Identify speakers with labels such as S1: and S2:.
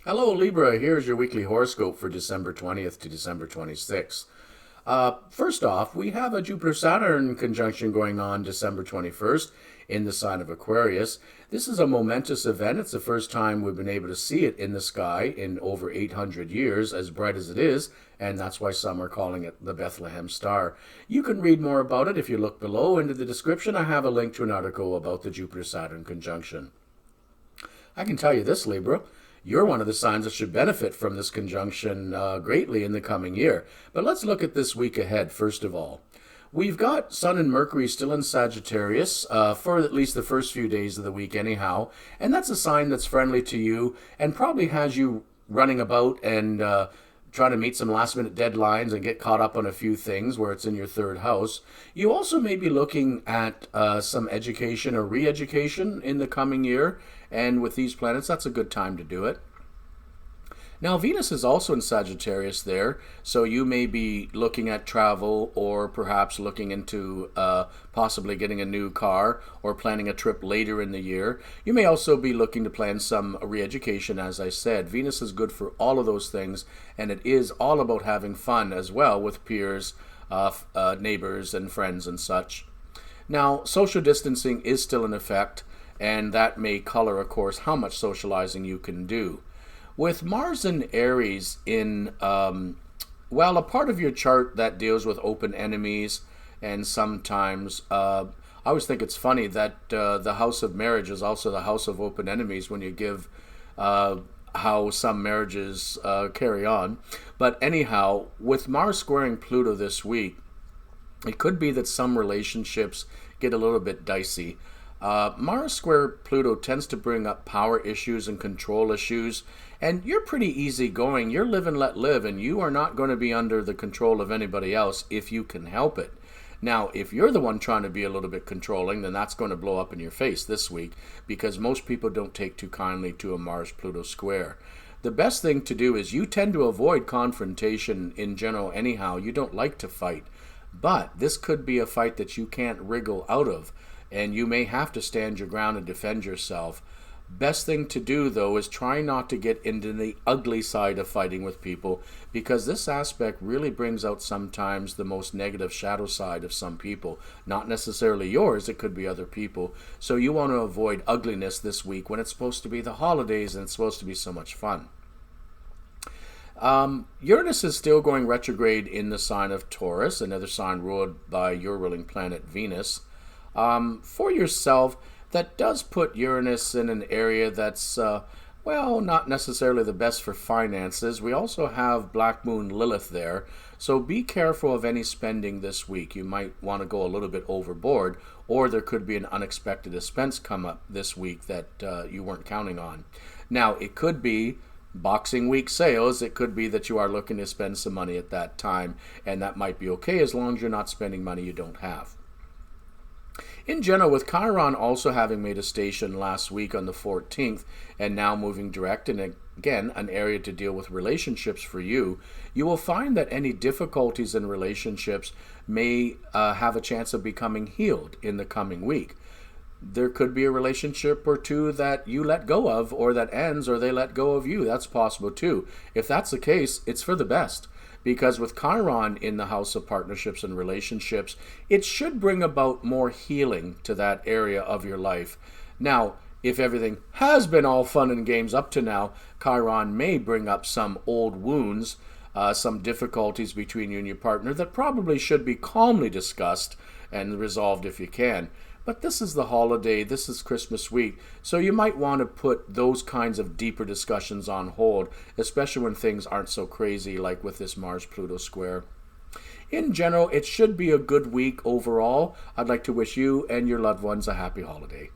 S1: Hello, Libra. Here's your weekly horoscope for December 20th to December 26th. First off, we have a Jupiter-Saturn conjunction going on December 21st in the sign of Aquarius. This is a momentous event. It's the first time we've been able to see it in the sky in over 800 years, as bright as it is, and that's why some are calling it the Bethlehem Star. You can read more about it if you look below. Into the description, I have a link to an article about the Jupiter-Saturn conjunction. I can tell you this, Libra. You're one of the signs that should benefit from this conjunction greatly in the coming year. But let's look at this week ahead, first of all. We've got Sun and Mercury still in Sagittarius for at least the first few days of the week anyhow. And that's a sign that's friendly to you and probably has you running about and trying to meet some last-minute deadlines and get caught up on a few things where it's in your third house. You also may be looking at some education or re-education in the coming year, and with these planets, that's a good time to do it. Now, Venus is also in Sagittarius there, so you may be looking at travel or perhaps looking into possibly getting a new car or planning a trip later in the year. You may also be looking to plan some re-education, as I said. Venus is good for all of those things, and it is all about having fun as well with peers, neighbors, and friends and such. Now, social distancing is still in effect, and that may color, of course, how much socializing you can do. With Mars and Aries in, a part of your chart that deals with open enemies, and sometimes, I always think it's funny that the house of marriage is also the house of open enemies when you give how some marriages carry on. But anyhow, with Mars squaring Pluto this week, it could be that some relationships get a little bit dicey. Mars square Pluto tends to bring up power issues and control issues, and you're pretty easygoing. You're live and let live, and you are not going to be under the control of anybody else if you can help it. Now, if you're the one trying to be a little bit controlling, then that's going to blow up in your face this week, because most people don't take too kindly to a Mars-Pluto square. The best thing to do is you tend to avoid confrontation in general anyhow. You don't like to fight, but this could be a fight that you can't wriggle out of, and you may have to stand your ground and defend yourself. Best thing to do, though, is try not to get into the ugly side of fighting with people, because this aspect really brings out sometimes the most negative shadow side of some people. Not necessarily yours, it could be other people. So you want to avoid ugliness this week when it's supposed to be the holidays and it's supposed to be so much fun. Uranus is still going retrograde in the sign of Taurus, another sign ruled by your ruling planet Venus. For yourself, that does put Uranus in an area that's, not necessarily the best for finances. We also have Black Moon Lilith there, so be careful of any spending this week. You might want to go a little bit overboard, or there could be an unexpected expense come up this week that you weren't counting on. Now, it could be Boxing Week sales. It could be that you are looking to spend some money at that time, and that might be okay as long as you're not spending money you don't have. In general, with Chiron also having made a station last week on the 14th and now moving direct, and again, an area to deal with relationships for you, you will find that any difficulties in relationships may have a chance of becoming healed in the coming week. There could be a relationship or two that you let go of, or that ends, or they let go of you. That's possible too. If that's the case, it's for the best. Because with Chiron in the house of partnerships and relationships, it should bring about more healing to that area of your life. Now, if everything has been all fun and games up to now, Chiron may bring up some old wounds, some difficulties between you and your partner that probably should be calmly discussed and resolved if you can. But this is the holiday, this is Christmas week, so you might want to put those kinds of deeper discussions on hold, especially when things aren't so crazy like with this Mars-Pluto square. In general, it should be a good week overall. I'd like to wish you and your loved ones a happy holiday.